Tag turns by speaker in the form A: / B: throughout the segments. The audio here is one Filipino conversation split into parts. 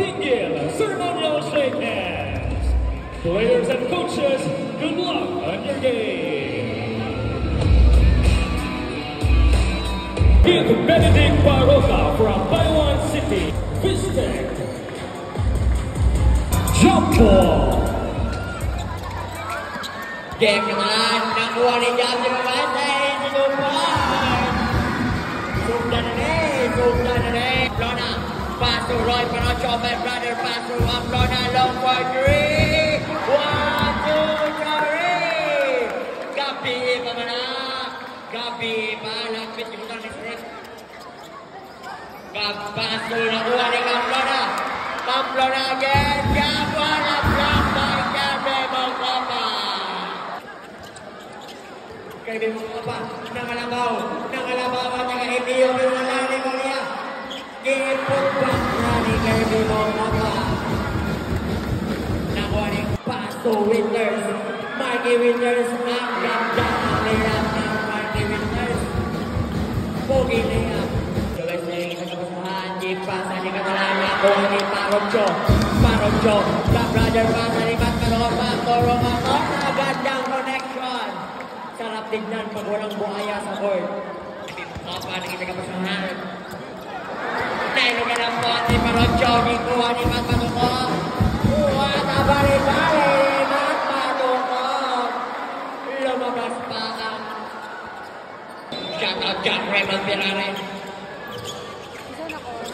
A: Patingil, ceremonial shake hands. Players and coaches, good luck on your game. With Benedict Baroka from Taiwan City, Vistek. Jump ball.
B: Game naman, nakuha ni Jam di Mabantay, sinupan. Sugdan na rin. Lona, pass to Roy Panocho, my brother, pass to Lona, long for 3. 1, 2, 3. Gabi pa man na. Gabi pa, lapit yung utang ni Smith. Pass to nakuha ni Camplona. Camplona again, Camplona, block by Gabi Mongkapa. Gabi Mongkapa, nangalabaw at naka-ibig yung nalali mo niya. Ipagpag na ni Gabi Mongkapa. Nakuha ni pass to Winters. Marky Winters, ang ganda ng layup ng Marky Winters. Pogi layup. Gawin na yung isang kapusahan. Ipasa ni Catalan. Nakuha ni Paroncho. Brother pass ni Pat Caloma. Coromacor. Agandang connection. Sarap tignan pag walang buhaya sa court. Papa ng isang kapusahan. Nailo ka ng pot ni Paroncho. Kuha ni Pat Caloma. Kuha na bali-bali ni Pat Caloma. Lumabas pa ang shout out Jack Raymond Pirares.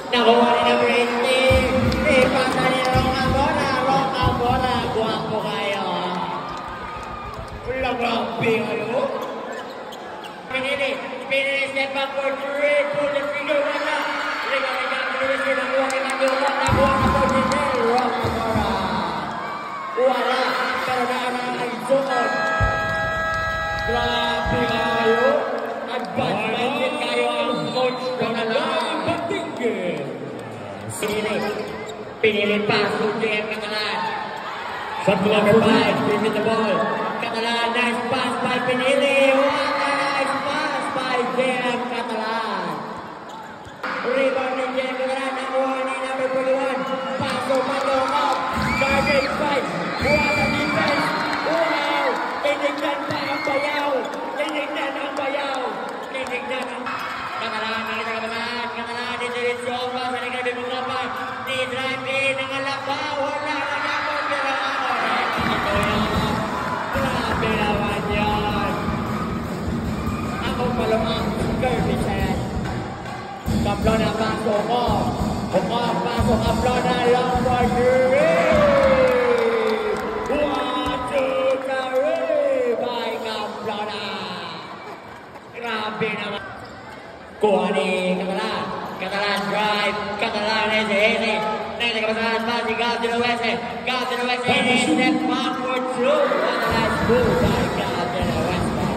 B: Nakuha ni ng rating. Ipasa ni Rocamora. Guwapo kayo. Grabe kayo. Pinili step back for 3. Pull the finger. Wala. Nakuha ni Manila. Nakuha na po ni Rocamora. Wala. Pero naanay suot. Grabe kayo. Advanced kayo ang coach Ronald
A: Patingil.
B: Pinili pass to JM Catalan.
A: Shot clock
B: Number
A: for
B: 5, give me the ball. Catalan, nice pass by Pinili. What a nice pass by JM Catalan. Rebound ni JM Catalan. Nakuha ni number 41. Paso up. Garbage fight. What a defense. Wow. Tinignan pa ang bayaw. Tinignan ang Catalan, Catalan, diretso pa sa Gabi Mongkapa. Ni-drive in, nangalabaw, wala na naman, pero ito yan. Grabe naman yan. Ako palumang Kirby Sayan. Camplona, paso ko. Paso, Camplona, long for 3. 1, 2, 3 by Camplona. Grabe naman. Kuha ni Catalan drive, Catalan easy. Next kapasahan pa si Gab de la Wese, step back for 2. What a nice move by Gab de la Wese.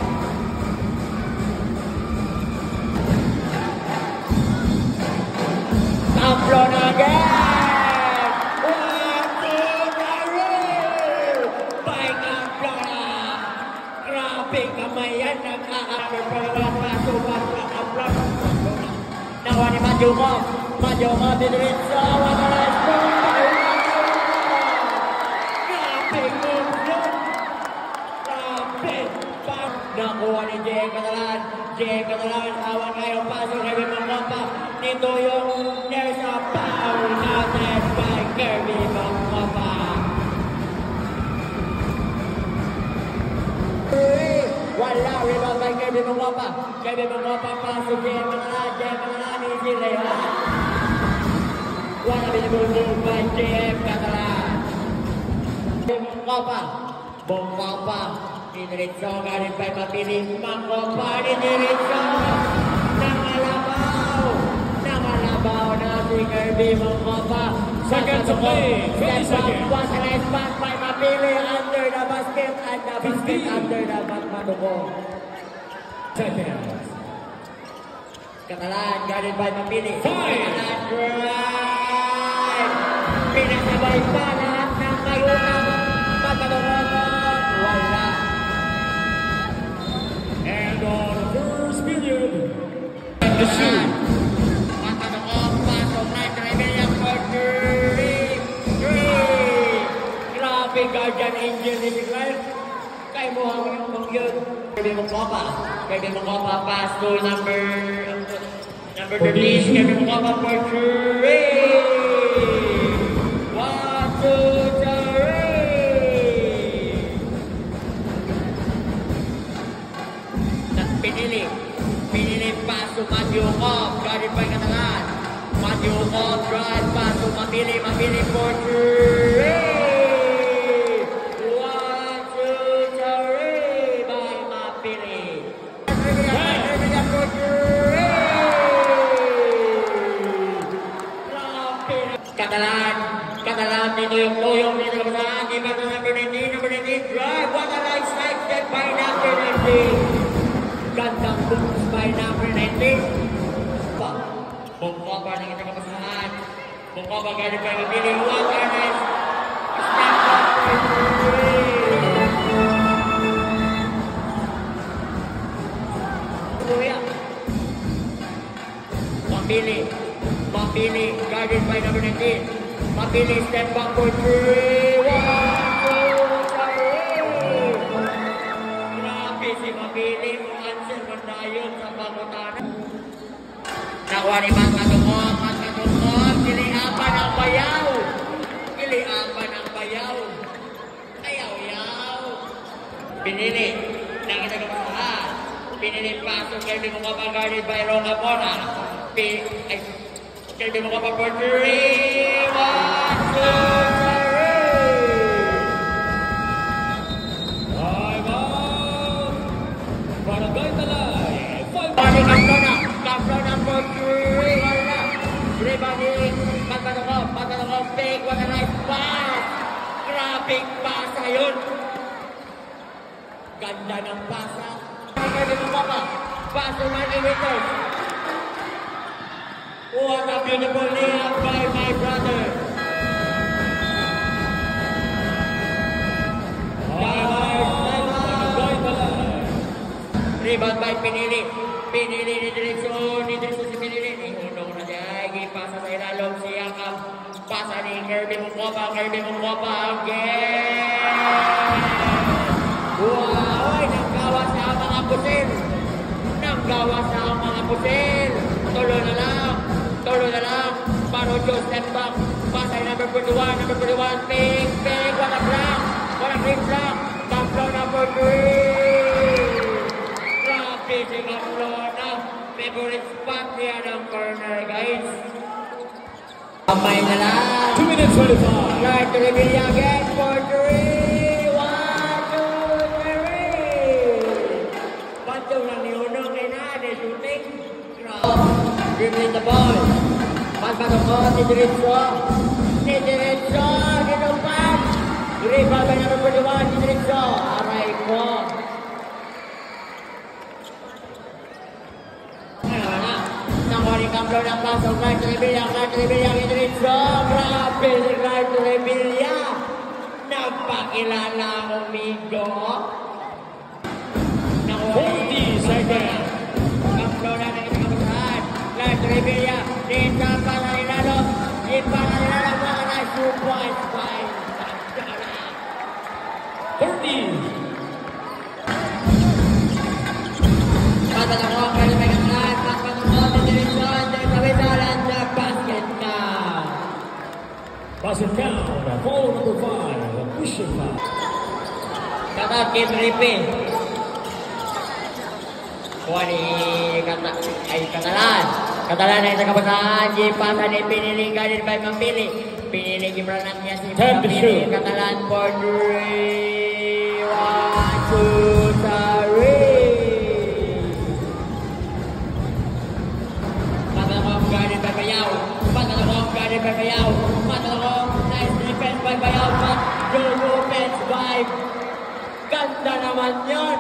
B: Camplona again! 1, 2, 3 by Camplona. Grabe kamay yan, nakaka-performance paso pa sa Camplona. Nakuha ni Madjo Mo, diretso. What a nice move by Grabe move yun. Nakuha ni JM Catalan. Awan kayo, paso Kirby Mongkapa. Nito yung there's a foul counted by Kirby Mongkapa. Wala, rebound by Kirby Mongkapa. Paso JM Catalan, easy layup. What a beautiful move by JM Catalan. Mongkapa. Diretso, galing by Mapili. Mongkapa, diretso. Nangalabaw na si Kirby Mongkapa.
A: Seconds to play. 20 seconds.
B: Was a nice pass by Mapili under the basket and the basket under the Matmaduko.
A: Seconds.
B: Catalan, galing by Mapili.
A: 5.
B: Catalan drive. Pinasabay pa lahat ng kayunang Matmaduko. Wala.
A: And on the first period,
B: Matmaduko, pasok na, Trevelian for 3. Grabe, guardian angel ni si Clark. Kay mo ang yung yun. Kirby Mokopa. Kirby Mokopa pass to number 13. Kirby Mokopa for 3. 1, 2, 3. Pinili pass to Matthew Cobb. Guarded by Catalan. Matthew Cobb drive pass to Mapili for 3. Catalan dito yung tuyong dito sa saan. Iba na number 19 drive. What a nice strike step by number 19. Gandang booms by number 19. Bungkoba na kita kapasahan. Bungkoba guarded by Mabili. What a nice step back by 3. Mabili guarded by number 19. Mabili step back for 3. 1, 2, 3. Grabe si Mabili. Answer mandayon sa pangutanan. Nakuha ni Mat Matungkop. Kiliapan ang bayaw. Ayaw-yaw. Pinili. Nang itagapasahan. Pinili pasok. Kirby Mokopa guarded by Ronga Mora. Kirby Mokopa for 3. 1, 2, 3.
A: Time out! Barangay Talay.
B: Kamplona for 3. Rebounding. Patanokop. Fake. What a nice pass. Grabing pasa yun. Ganda ng pasa. Kirby Mokopa. Pass to Marky Winters. What a beautiful layup by my brother. Rebound by Pinili. Pinili ni Diretso si Pinili. Ihunong na siya. Ipasa sa ilalong siya ang pasa ni Kirby Mokopa again. Wow! Nanggawas na ang mga pusil. Tulo na lang. Parocho step back. Pasay number 41. Ping. Walang green block. Kamplona for 3. Grabe si Kamplona. Favorite spot niya ng corner, guys. Kamay na lang.
A: 2 minutes 25.
B: Clark to Revilla again for 3. 1, 2, 3. Pantong lang ni Unong kay Nade. Shooting. Dribbling the ball. Magpatungkot si Diretso. Ginumpan. Rebound by number 41 si Diretso. Aray ko. Nakuha ni Kamplona ng pasok. Clark to Revilla si Diretso. Grabe si Clark to Revilla. Nagpakilala ang umigo.
A: 40 seconds.
B: Kamplona na itakapasahan. Clark to Revilla. Ipa na nilalong. Mga na 2 points by Santana.
A: 30.
B: Patanokop, pwede may kakalaan. Patanokop, Diretson. There's a whistle and the basket count.
A: Basket count. Foul number 5. Pushing foul.
B: Kata game replay. Kuha ni Catalan ay nakabasahan. Pasa ni Pinili. Guarded by Mapili. Pinili. Gibranan niya si Mapili. Catalan for 3. 1, 2, 3. Patanokop guarded by Bayaw. Nice defense by Bayaw. But good offense by. Ganda naman yun.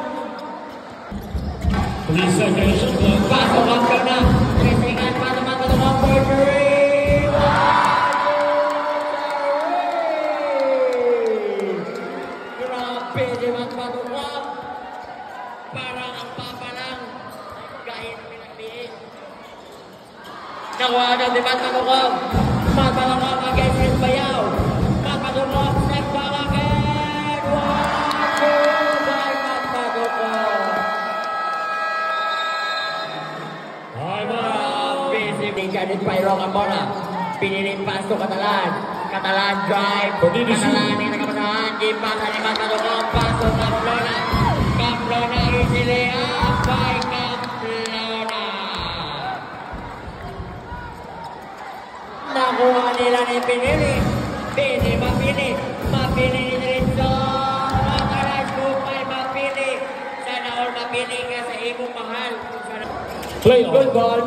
A: 3 seconds.
B: Pasok ang na. Presingan pa naman ang for 3. 1, 2, 3. Grabe, di magpatukap. Parang ang papalang. Kahit pinagbihin. Nakuha na, di magpatukap. Magpatukap against his Bayaw. Magpatukap, step back again. Pinilip by Rocamora. Pinilip pass to Catalan. Catalan drive.
A: Pwede
B: Catalan yung nagkapasahan. Di pa sa limat matulog. Pass to Camplona. Camplona easily up by Camplona. Nakuha nila ni Pinili. Mapili. Mapili ni Rizzo. Matalas kupay Mapili. Sana all mapili ka sa imong mahal.
A: Play on.
B: Good ball.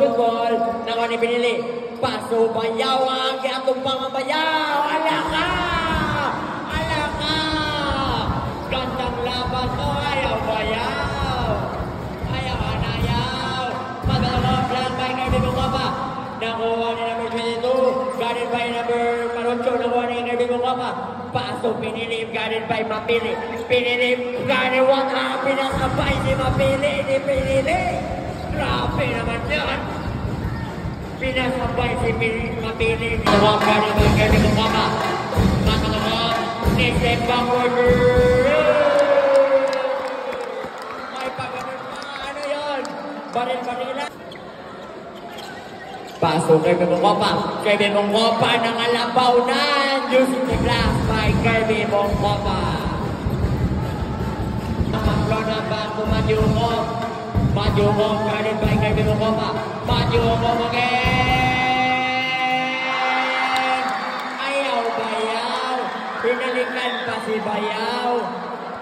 B: Nakuha ni Pinili. Paso Bayaw ang kiatumpang ang Bayaw. Ala ka! Gandang laban to. Ayaw Bayaw. Magalawag lang by Kirby Bungapa. Nakuha ni number 22. Guarded by number 8. Nakuha ni Kirby Bungapa. Paso Pinilip. Guarded by Mapili. Pinilip. Guarded one. Pinasabay ni Mapili. Ni Pinili. Grabe naman yan. Pinasabay si Mapili. Nakuha guarded by Kirby Bungapa. Magalawag. Ni-step backward. May pagkaman pa. Ano yun? Baril-barila. Pasok Kirby Bungapa. Kirby Bungapa ng alabaw na. Using the glass by Kirby Bungapa. Nakaplona back to Madyungov. Madyungov guarded by Kirby Bungapa. Madyungov again. Ayaw Bayaw. Pinalikan pa si Bayaw.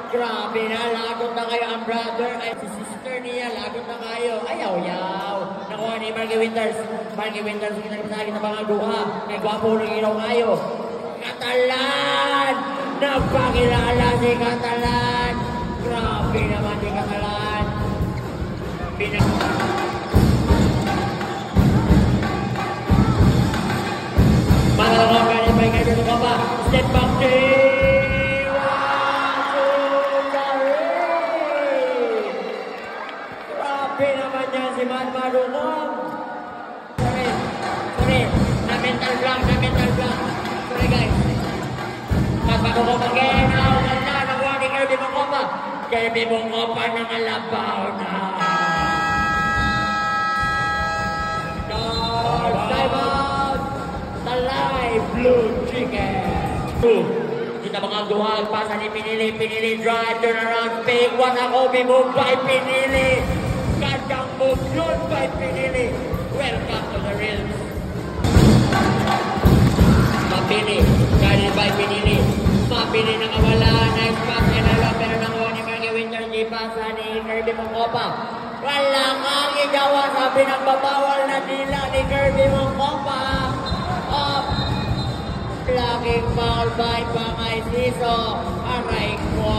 B: Grabe na. Lagot na kayo ang brother. Ay si sister niya. Lagot na kayo. Ayaw. Nakuha ni Marky Winters. Marky Winters ang nagpasagin na mga duha. Kay gwapo ng ilaw kayo. Catalan! Nagpakilala si Catalan! Grabe naman si Catalan! Malalakang galing by Kirby Bungapa. Step back day! 1, 2, 3! Grabe naman yan si Matt Marunong! Sorry. Na-mental block. Sorry guys. Magpagkukop again. Nakuha ni Kirby Bungapa. Kirby Bungapa ng alabaw na. Time out. Talay Blue Chicken. Kita mga duhag. Pasa ni Pinili. Pinili drive. Turn around. Fake. One ako. Move by Pinili. Gandang move yun by Pinili. Welcome to the Realms. Mapili. Guarded by Pinili. Mapili nakawala. Nice pass. Enalong. Pero nakuha ni Marky Winters. Di pasa ni Kirby Bungapa. Wala kang igawa. Sabi ng babawal na dila ni Kirby Bungapa. Up. Blocking foul by Pangay Siso. Aray ko.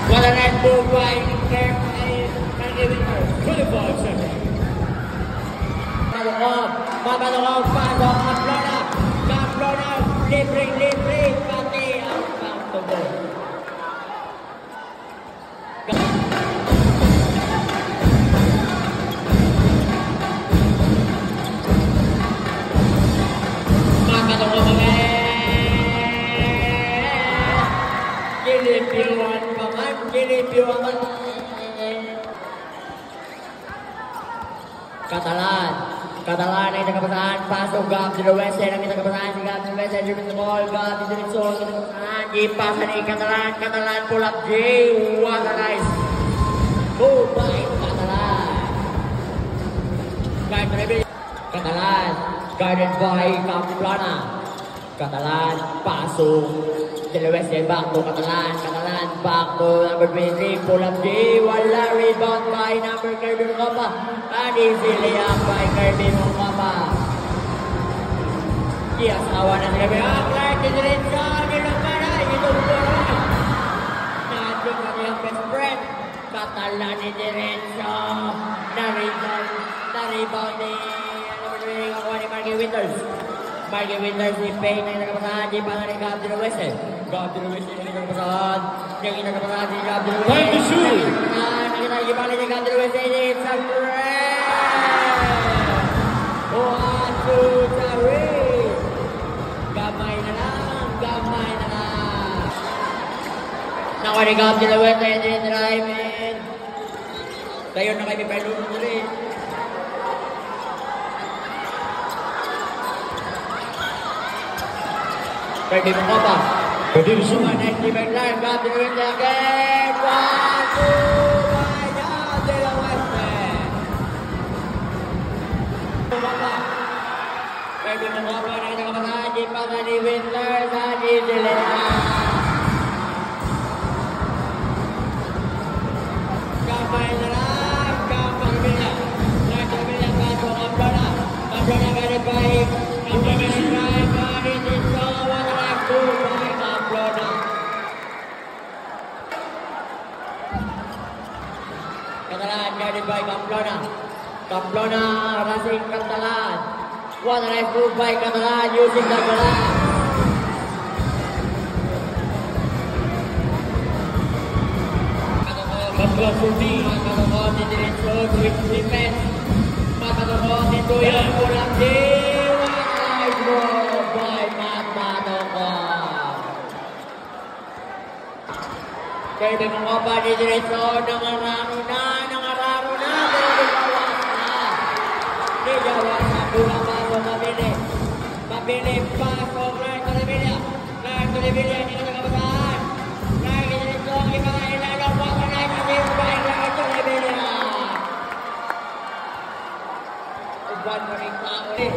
B: What a nice move by Marky Winters.
A: 25 seconds.
B: Mabalong paso. Camplona. Libre. Pati ang pangtubo. Gilipiwan. Catalan ay nakapasahan. Pasok Gab to the west end. Ang nakapasahan si Gab to the west end. Driven the ball. Gab to the zone. Nakapasahan. Ipasa ni Catalan. Catalan pull up J. What a nice move by Catalan. Catalan. Guarded by Camplona. Catalan. Pasok. To the west end. Back to Catalan. Catalan back to number 23. Pull up J. Wala rebound by number Kirby Bungapa. And easily up by Kirby Bungapa. Yes, awan na si Kirby. Clark, diretso. Nilagpara. Ito buwan. Natin kami ang best friend. Catalan ni diretso. Na-rebound ni Marky Winters. Marky Winters ni Payne na nagkapasahan. Di pa nga ni Gab to the west end. Gab to the west end na nagkapasahan. Yung nagkapasahan si Gab to the west end.
A: Time to shoot.
B: Nakita ni Gab to the west end. It's a great 1, 2, 3. Gamay na lang. Ako ni Gab de la Huerta and then Raymond. Kayo na kayo may palunod ulit. Pwede mo ba?
A: Pwede mo suma.
B: Next event line, Gab de la Huerta again. 1, 2, by Gab de la Huerta. Pwede mo ba na nakapaghaji pa na ni Winter sa ni Delena. Kapay na lang, kapay nila. Kapay nila kaso Ambrona. Ambrona ganit ba Ambrona ganit ba ganit ito. Wala na kubay Ambrona. Katalan ganit ba Ambrona. Ambrona Racing Katalan. What a nice move by Catalan using the glass.
A: Katla 14.
B: Matadokon ni Diretso with defense. Matadokon into yung kulang din. What a nice move by Matadokon. Pwede mo ba ni Diretso nangararo na. Pero ligawas na. Ligawas na. Kulang Mabili, pasok, Clark Olivilla. Clark Olivilla, hindi na nakabataan. Clark Olivilla, iba na ilalawak na natin by Clark Olivilla. Uban mo rin tao ulit.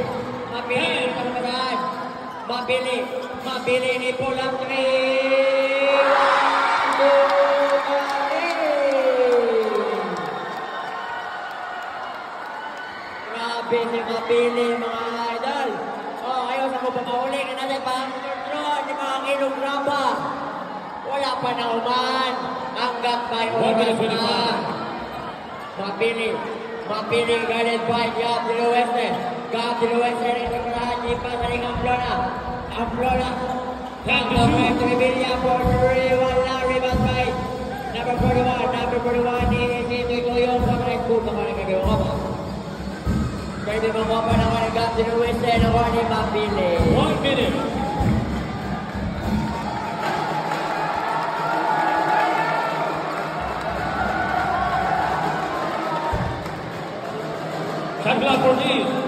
B: Mabili, hindi na nakabataan. Mabili ni Pulang 3. 1, 2, 3. Grabe si Mabili, mga idol. Ayaw na ko pamauling na natin pa ang kontrol ni mga kilograma. Wala pa na uman. Hanggang by oras na. Mapili galit by Gab de la Huerta. Gab de la Huerta rin sa kalahaji pa sa ring Ambrona. Hanggang by Trevilla for wala rebound by number 41 ni Jimmy Goyong sa right foot naman ang gagawa ko. Pwede mo pa naman ang Gab de la Huerta na ako ni Mapili.
A: 1 minute. Katla 14.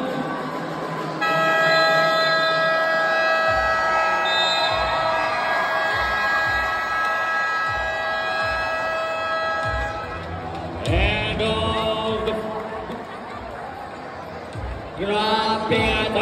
B: Grabe ang